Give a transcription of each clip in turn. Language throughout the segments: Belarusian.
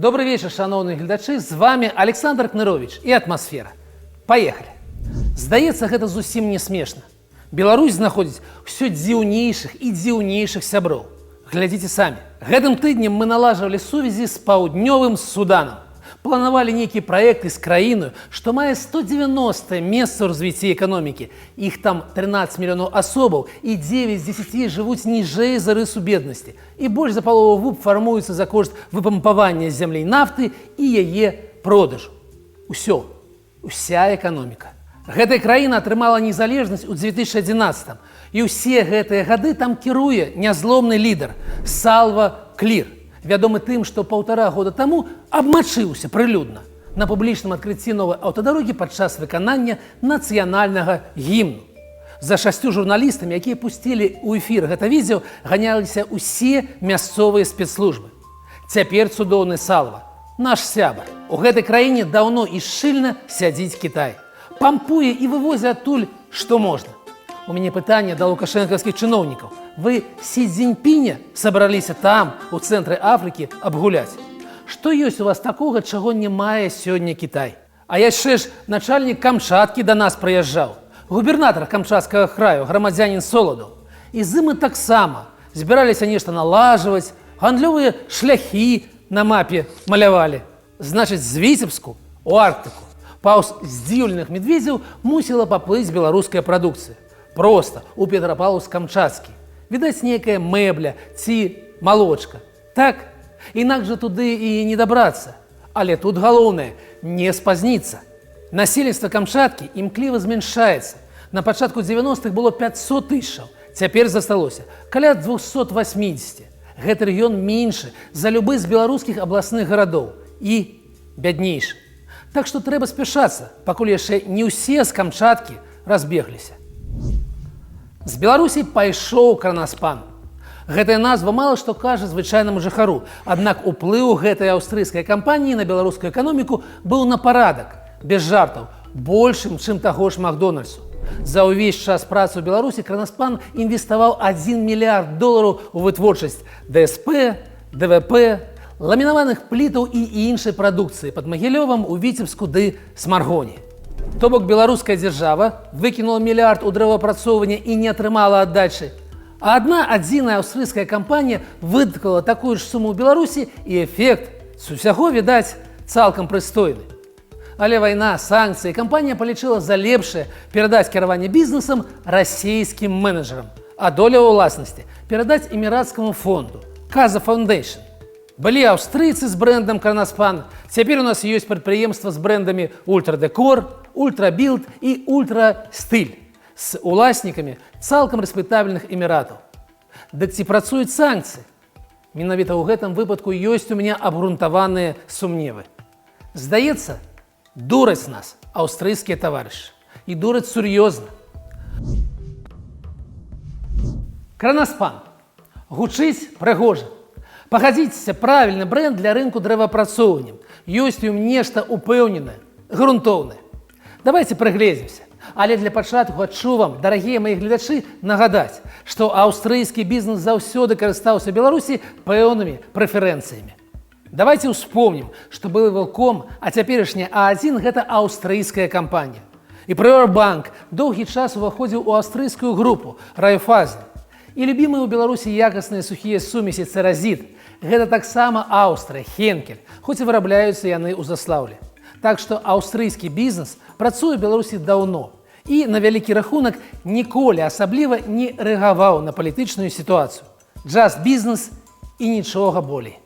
Добрый вечер, шановні глядачі. З вами Александр Кнырович і «Атмосфера». Поехали. Здаецца, гэта зусім не смешна. Беларусь знаходзіць усё дзіўнейшых і дзіўнейшых сяброў. Глядзіце самі. Гэтым тыднем мы налажвалі сувязі з паўднёвым Суданам. Планавалі нейкі праекты з краіною, што мае 190 месца ў развіцці эканомікі. Іх там 13 мільёнаў асобаў і 9 з 10 жывуць ніжэй за рысу беднасці. І больш за палову ВУП фармуецца за кошт выпампавання з зямлі нафты і яе продажу. Усё. Уся эканоміка. Гэтая краіна атрымала незалежнасць у 2011 і ўсе гэтыя гады там кіруе нязломны лідар Салва Клір, вядомы тым, што 1,5 года таму абмачыўся прылюдна на публічным адкрыцці новай аўтадарогі падчас выканання нацыянальнага гімну. За 6 журналістамі, якія пусцілі ў эфір гэта відэо, ганяліся ўсе мясцовыя спецслужбы. Цяпер цудоўны Салва, наш сябар. У гэтай краіне даўно і шчыльна сядзіць Кітай. Пампуе і вывозе адтуль, што можна. У мяне пытанне да лукашэнкаўскіх чыноўнікаў. Вы Сі Цзіньпіня сабраліся там, у цэнтры Афрыкі, абгуляць. Што ёсць у вас такога, чаго не мае сёння Кітай? А яшчэ ж начальнік Камчаткі да нас прыязджаў. Губернатар Камчатскага краю, грамадзянін Соладаў. І з ім таксама збіраліся нешта налажваць, гандлёвыя шляхі на мапе малявалі. Значыць, з Віцебску у Арктыку паўз здзіўленых медведзяў мусіла паплыць беларуская прадукцыя. Проста у Петрапаўлаўск-Камчатскі. Відаць, нейкая мэбля ці малочка. Так? Інакш жа туды і не дабрацца. Але тут галоўнае не спазніцца. Насельніцтва Камчаткі імкліва змяншаецца. На пачатку 90-х было 500 тысячаў. Цяпер засталося каля 280. Гэты рэгіён меншы за любы з беларускіх абласных гарадоў і бяднейшы. Так што трэба спяшацца, пакуль яшчэ не ўсе з Камчаткі разбегліся. З Беларусі пайшоў Кранаспан. Гэтая назва мала што кажа звычайнаму жыхару, аднак уплыў гэтай аўстрыйскай кампаніі на беларускую эканоміку быў на парадак, без жартаў, большым, чым таго ж Макдональдсу. За ўвесь час працы ў Беларусі Кранаспан інвеставаў $1 мільярд у вытворчасць ДСП, ДВП, ламінаваных плітаў і іншай прадукцыі пад Магілёвам, у Віцебску ды Смаргоні. То бок беларуская дзяржава выкінула мільярд у дрэваапрацоўвання і не атрымала аддачы. А адзіная аўстрыйская кампанія выдаткала такую ж суму ў Беларусі і эфект з усяго, відаць, цалкам прыстойны. Але вайна, санкцыі, кампанія палічыла за лепшае перадаць кіраванне бізнесам расійскім менеджерам, а доля ўласнасці перадаць эміратскаму фонду Каза Фаундейшн. Былі аўстрыйцы з брэндам Кранаспан, цяпер у нас ёсць прадпрыемства з брэндамі Ультрадэкор, Ультрабілд і Ультрастыль з уласнікамі цалкам рэспектабельных эміратаў. Дык ці працуюць санкцыі? Менавіта ў гэтым выпадку ёсць у мяне абгрунтаваныя сумневы. Здаецца, дураць нас аўстрыйскія таварышы. І дураць сур'ёзна. Кранаспан. Гучыць прыгожа. Пагадзіцеся, правільны брэнд для рынку дрэваапрацоўвання. Ёсць у ім нешта упэўненае, грунтоўнае. Давайте прыгледзімся. Але для пачатку хачу вам, дарагія мои гледачы, нагадаць, што аўстрыйскі бізнес заўсёды карыстаўся Беларусі пэўнымі прэферэнцыямі. Давайте успомнім, што былы Велком, а цяперашняя А1 – гэта аўстрыйская кампанія. І Прыорбанк доўгі час уваходзіў у аўстрыйскую групу Райфайзен. І любімыя ў Беларусі якасныя сухія сумесі цэразід – гэта таксама Аўстрыя, Хенкель, хоць і вырабляюцца яны ў Заслаўлі. Так што аўстрыйскі бізнес працуе ў Беларусі даўно і, на вялікі рахунак, ніколі асабліва не рэагаваў на палітычную сітуацыю. Джаз-бізнес і нічога болей.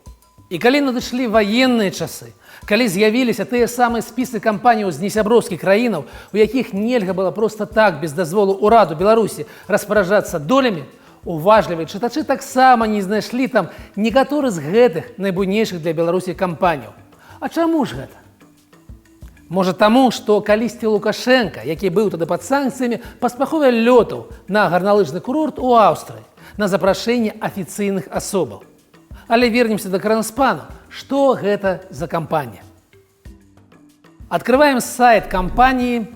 І калі надышлі ваенныя часы, калі з'явіліся тыя самыя спісы кампаніяў з несяброўскіх краінаў, у якіх нельга было проста так, без дазволу ўраду Беларусі, распараджацца долямі, уважлівыя чытачы таксама не знайшлі там некаторы з гэтых найбуйнейшых для Беларусі кампаніяў. А чаму ж гэта? Можа таму, што калісьці Лукашенка, які быў тады пад санкцыямі, паспяхова лётаў на гарналыжны курорт у Аўстрыі на запрашэнне афіцыйных асобаў. Але вернемся да Кранаспану. Што гэта за кампанія? Адкрываем сайт кампаніі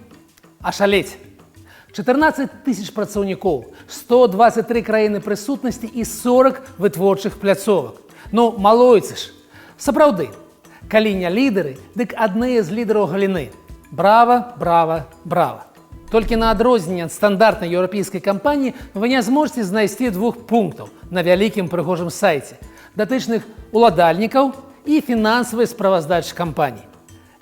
«Ашалець». 14 тысяч працаўнікоў, 123 краіны прысутнасці і 40 вытворчых пляцовак. Ну, малойцы ж. Сапраўды, Калі не лідеры, дык адныя з лідараў галіны. Брава, брава, брава. Толькі на адрозненне ад стандартнай еўрапейскай кампаніі вы не зможаце знайсці двух пунктаў на вялікім прыгожым сайце, датычных уладальнікаў і фінансавай справаздачы кампаній.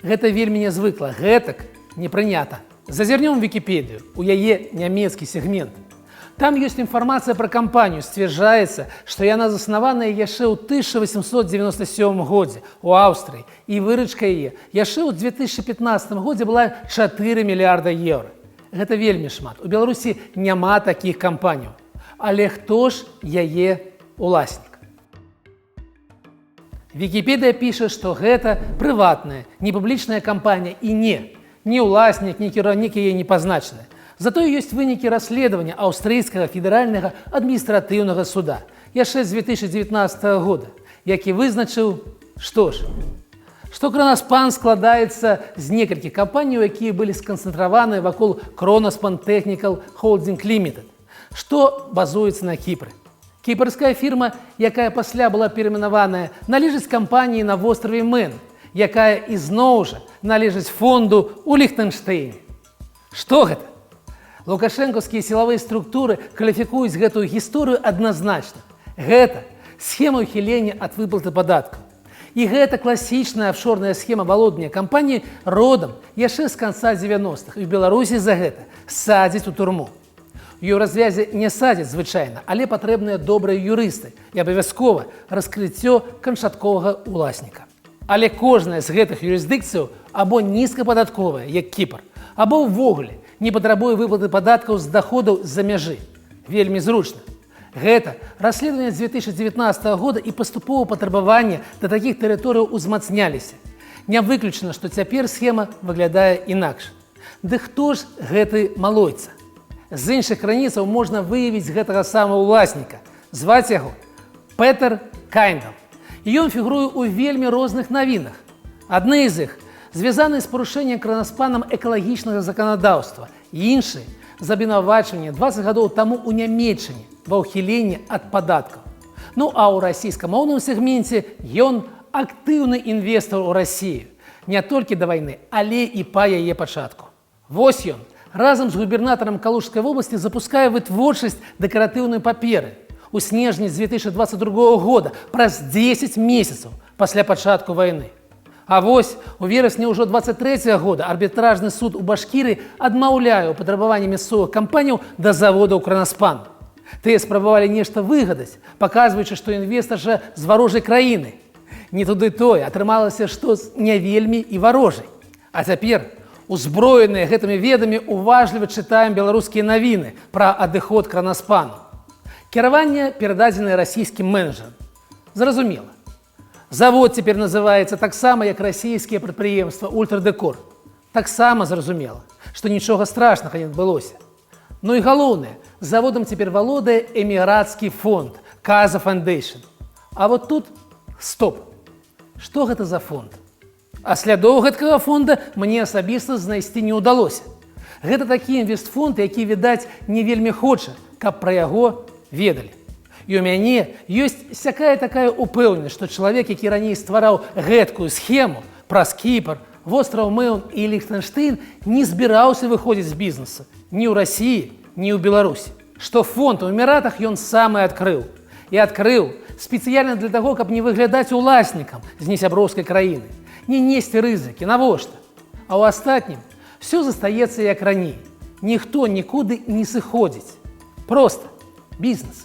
Гэта вельмі нязвыкла, гэтак не прынята. Зазірнём Вікіпедыю, у яе нямецкі сегмент. Там ёсць інфармацыя пра кампанію, сцвярджаецца, што яна заснаваная яшчэ ў 1897 годзе ў Аўстрыі, і выручка яе яшчэ ў 2015 годзе была 4 мільярда еўра. Гэта вельмі шмат. У Беларусі няма такіх кампаніяў. Але хто ж яе уласнік? Вікіпедыя піша, што гэта прыватная, непублічная кампанія і ні ўласнік, ні кіраўнік яе не пазначаны. Зато ёсць вынікі расследавання аўстрыйскага федэральнага адміністратыўнага суда яшчэ з 2019 года, які вызначыў, што Кроноспан складаецца з некалькіх кампаній, якія былі сканцэнтраваны вакол Кроноспан Technical Holding Limited, што базуецца на Кіпры. Кіпрская фірма, якая пасля была перайменаваная, належыць кампаніі на востраве Мэн, якая ізноў жа належыць фонду ў Ліхтэнштэйне. Што гэта? Лукашэнкаўскія сілавыя структуры кваліфікуюць гэтую гісторыю адназначна. Гэта схема ўхілення ад выплаты падаткаў. І гэта класічная афшорная схема валодання кампаніі родам яшчэ з канца 90-х. І в Беларусі за гэта садзяць у турму. Еўразвязе не садзяць звычайна, але патрэбныя добрыя юрысты і абавязкова раскрыццё канчатковага ўласніка. Але кожная з гэтых юрысдыкцыяў або нізкападатковая, як Кіпр, або ўвогуле не патрабуе выплаты падаткаў з доходаў з-за мяжы. Вельмі зручна. Гэта расследаванне 2019 года і паступова патрабаванне да такіх тэрыторыяў узмацняліся. Не выключана, што цяпер схема выглядае інакш. Ды хто ж гэты малойца? З іншых крыніцаў можна выявіць гэтага самага ўласніка. Зваць яго Петер Кайндал. І ён фігуруе ў вельмі розных навінах. Адны з іх звязаны з парушэннем Кроноспанам экалагічнага заканадаўства, іншыя з абвінавачваннем 20 гадоў таму ў Нямецчыне ва ўхіленні ад падаткаў. Ну а ў расійскамоўным сегменце ён актыўны інвестар у Расію, не толькі да вайны, але і па яе пачатку. Вось ён разам з губернатарам Калужскай вобласці запускае вытворчасць дэкаратыўнай паперы у снежні 2022 года, праз 10 месяцаў пасля пачатку вайны. А вось у верасні ўжо 23 года арбітражны суд у Башкірыі адмаўляе ў патрабаванні мясцовых кампаніяў да заводаў Кроноспан. Тыя спрабавалі нешта выгадаць, паказваючы, што інвестар жа з варожай краіны. Не туды тое, атрымалася, што не вельмі і варожай. А цяпер, узброеныя гэтымі ведамі, уважліва чытаем беларускія навіны пра адыход Кроноспану. Кіраванне перададзенае расійскім менеджерам. Зразумела. Завод цяпер называецца таксама, як расійскія прадпрыемства «Ультрадэкор». Таксама зразумела, што нічога страшнага не адбылося. Ну і галоўнае, заводам цяпер валодае эмірацкі фонд «Каза Фандейшн». А вот тут стоп. Што гэта за фонд? А слядоў гэткага фонда мне асабіста знайсці не ўдалося. Гэта такі інвестфонд, які, відаць, не вельмі хоча, каб пра яго ведалі. І ў мяне ёсць сякая-такая упэўненасць, што чалавек, які раней ствараў гэткую схему праз Кіпр, востраў Мэн і Ліхтэнштейн, не збіраўся выходзіць з бізнеса ні ў Расіі, ні ў Беларусі. Што фонд у Эміратах ён сам і адкрыў. І адкрыў спецыяльна для таго, каб не выглядаць уласнікам з несяброўскай краіны, не несці рызыкі, навошта. А ў астатнім все застаецца як раней. Ніхто нікуды не сыходзіць. Проста бізнес.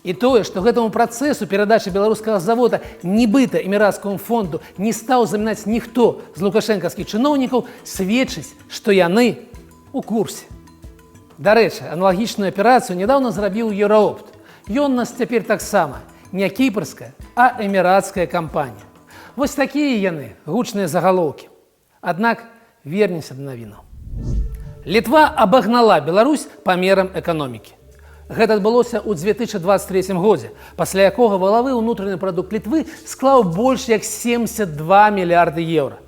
І тое, што гэтаму працэсу перадачы беларускага завода нібыта эміратскаму фонду не стаў замінаць ніхто з лукашэнкаўскіх чыноўнікаў, сведчыць, што яны ў курсе. Дарэчы, аналагічную аперацыю нядаўна зрабіў Еўраопт. Ён у нас цяпер таксама не кіпрская, а эміратская кампанія. Вось такія яны, гучныя загалоўкі. Аднак вернемся да навінаў. Літва абагнала Беларусь памерам эканомікі. Гэта адбылося ў 2023 годзе, пасля якога валавы ўнутраны прадукт Літвы склаў больш як 72 мільярды еўра.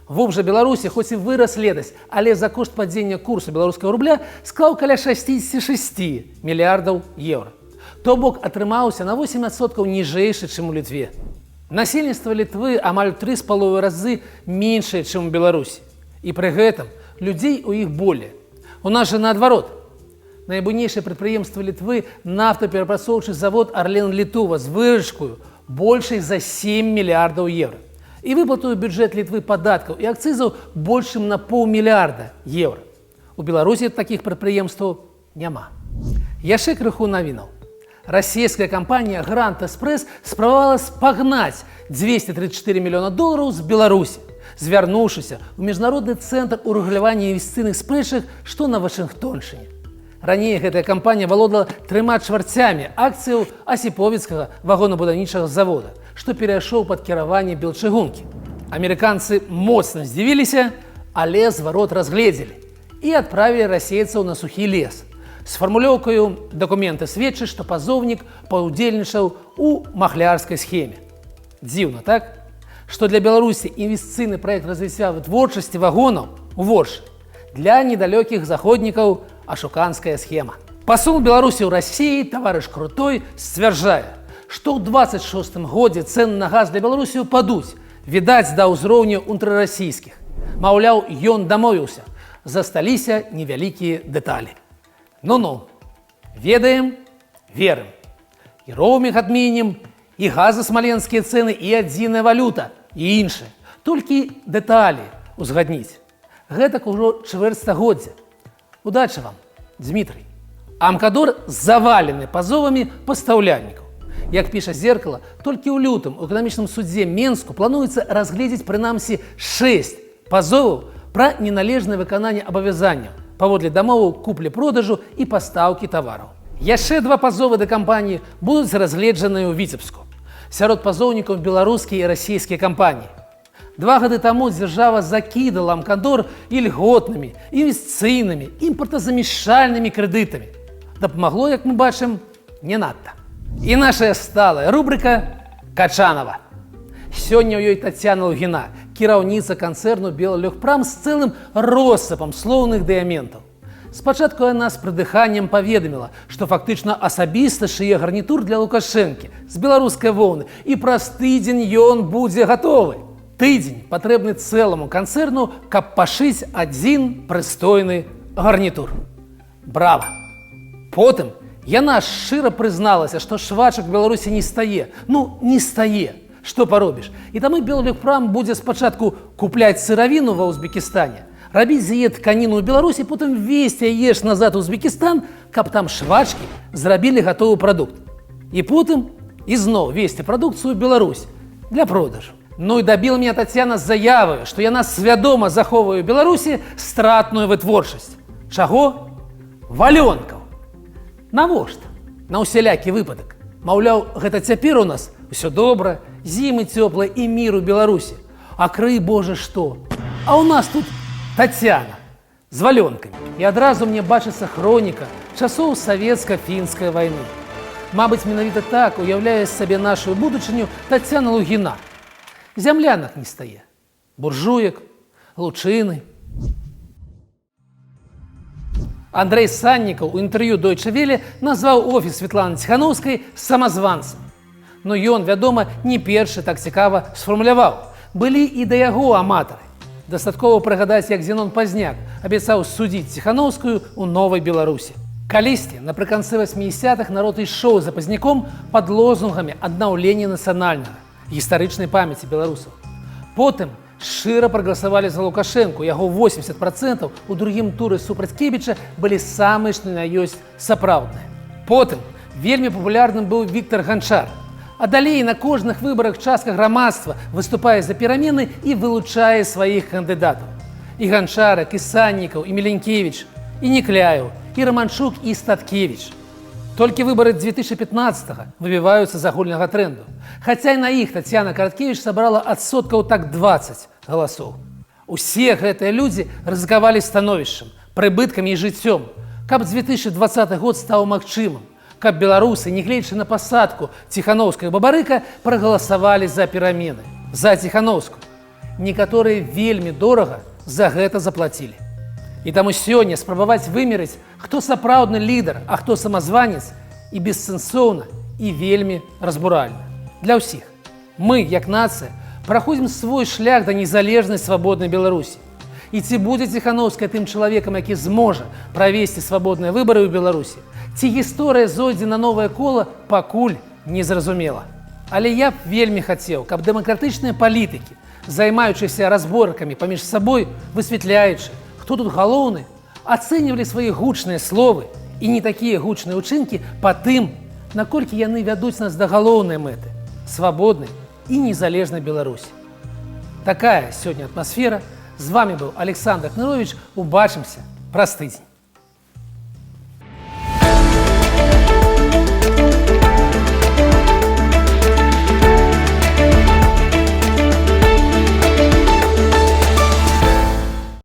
ВУП жа Беларусі хоць і вырас летась, але за кошт падзення курсу беларускага рубля склаў каля 66 мільярдаў еўра. То бок атрымаўся на 8% ніжэйшы, чым у Літве. Насельніцтва Літвы амаль 3,5 разы меншае, чым у Беларусі. І пры гэтым людзей у іх болей. У нас жа наадварот. Найбуйнейшае прадпрыемства Літвы нафтаперапрацоўчы завод «Арлен-Літува» з выручкаю большай за 7 мільярдаў евра. І выплату ў бюджэт Літвы падаткаў і акцызаў больш чым на $500 мільярда евра. У Беларусі такіх прадпрыемстваў няма. Яшчэ крыху навінаў. Расійская кампанія «Грант Эспрэс» спрабавала спагнаць $234 мільёна з Беларусі, звярнуўшыся ў міжнародны цэнтр урэгулявання інвестыцыйных спрэчак, што на Вашынгтоншчыне. Раней гэтая кампанія валодала 3/4 акцыяў асіповіцкага вагонабудаўнічага завода, што перайшоў пад кіраванне Белчыгункі. Амерыканцы моцна здзівіліся, але зварот разгледзелі і адправілі расейцаў на сухі лес. З фармулёўкаю дакументы сведчаць, што пазоўнік паўдзельнічаў у махлярскай схеме. Дзіўна, так? Што для Беларусі інвестыцыйны праект развіцця вытворчасці вагонаў у Воршы. Для недалёкіх заходнікаў ашуканская схема. Пасол Беларусі ў Расіі таварыш Крутой сцвярджае, што ў 26 годзе цэны на газ для Беларусі ўпадуць, відаць, да ўзроўню унтрарасійскіх. Маўляў, ён дамовіўся, засталіся невялікія дэталі. Ну-ну, ведаем, верым. І роумінг адменім, і газасмаленскія цэны, і адзіная валюта, і іншае. Толькі дэталі узгадніць. Гэтак ужо чвэрць стагоддзя. Удачы вам, Дмітрый. Амкадор завалены пазовамі пастаўляльнікаў. Як піша «Зеркало», толькі ў лютым у эканамічным судзе Менску плануецца разгледзець прынамсі 6 пазоваў пра неналежнае выкананне абавязанняў паводле дамоваў куплі-продажу і пастаўкі тавараў. Яшчэ 2 пазовы да кампаніі будуць разгледжаныя ў Віцебску. Сярод пазоўнікаў беларускія і расійскія кампаніі. 2 гады таму дзяржава закідала Амкадор ільготнымі, інвестыцыйнымі, імпартазамяшчальнымі крэдытамі. Дапамагло, як мы бачым, не надта. І наша сталая рубрика «Качанова». Сёння ў ёй Тацяна Лугіна, кіраўніца канцэрну «Беллегпрам» з цэлым россыпам слоўных дыяментаў. Спачатку яна з прыдыханнем паведаміла, што фактычна асабіста шые гарнітур для Лукашэнкі з беларускай воўны, і праз тыдзень ён будзе гатовы. Тыдзень патрэбны цэламу канцэрну, каб пашыць адзін прыстойны гарнітур. Брава! Потым яна шчыра прызналася, што швачак Беларусі не стае. Ну, не стае. Што паробіш? І таму «Беллегпрам» будзе спачатку купляць сыравіну ва Узбекістане, рабіць з яе тканіну ў Беларусі, потым везці яе ж назад у Узбекістан, каб там швачкі зрабілі гатовы прадукт. І потым ізноў везці прадукцыю ў Беларусь для продажу. Ну і дабіла мяне Тацяна з заяваю, што яна свядома захоўвае ў Беларусі стратную вытворчасць. Чаго? Валёнкаў. Навошта? На усялякі выпадак. Маўляў, гэта цяпер у нас усё добра, зімы цёплыя і мір у Беларусі. А крый Божа што? А ў нас тут Тацяна з валёнкамі. І адразу мне бачыцца хроніка часоў савецка-фінскай вайны. Мабыць, менавіта так уяўляе сабе нашу будучыню Тацяна Лугіна. Зямлянак не стае. Буржуек, лучыны. Андрэй Саннікаў у інтэрв'ю Deutsche Welle назваў офіс Светланы Ціханаўскай самазванцам. Но ён, вядома, не першы так цікава сфармуляваў. Былі і да яго аматары. Дастаткова прыгадаць, як Зенон Пазняк абяцаў судзіць Ціханаўскую ў Новай Беларусі. Калісьці, напрыканцы 80-х народ ішоў за Пазняком пад лозунгамі аднаўлення нацыянальнага, гістарычнай памяці беларусаў. Потым шчыра прагаласавалі за Лукашэнку, яго 80% у другім туры супраць Кебіча былі самыя, што на ёсць, сапраўдныя. Потым вельмі папулярным быў Віктар Ганчар. А далей на кожных выбарах частка грамадства выступае за перамены і вылучае сваіх кандыдатаў. І Ганчарак, і Саннікаў, і Меленкевіч, і Некляеў, і Раманчук, і Статкевіч. Толькі выбары 2015-го выбіваюцца з агульнага трэнду. Хаця і на іх Тацяна Караткевіч сабрала адсоткаў так 20 галасоў. Усе гэтыя людзі рызыкавалі становішчам, прыбыткамі і жыццём, каб 2020 год стаў магчымым, каб беларусы, нягледзячы на пасадку Ціханаўскага бабарыка, прагаласавалі за перамены, за Ціханаўскую. Некаторыя вельмі дорага за гэта заплацілі. І таму сёння спрабаваць вымерыць, хто сапраўдны лідар, а хто самазванец, і бессэнсоўна, і вельмі разбуральна. Для ўсіх. Мы, як нацыя, праходзім свой шлях да незалежнай свабоднай Беларусі. І ці будзе Ціхановская тым чалавекам, які зможа правесці свабодныя выбары ў Беларусі, ці гісторыя зойдзе на новае кола, пакуль незразумела. Але я б вельмі хацеў, каб дэмакратычныя палітыкі, займаючыся разборкамі паміж сабой, высвятляючы, хто тут галоўны, ацэньвалі свае гучныя словы і не такія гучныя ўчынкі па тым, наколькі яны вядуць нас да галоўнай мэты – свабоднай і незалежнай Беларусі. Такая сёння атмасфера. З вами быў Александр Кнырович. Убачымся праз тыдзень.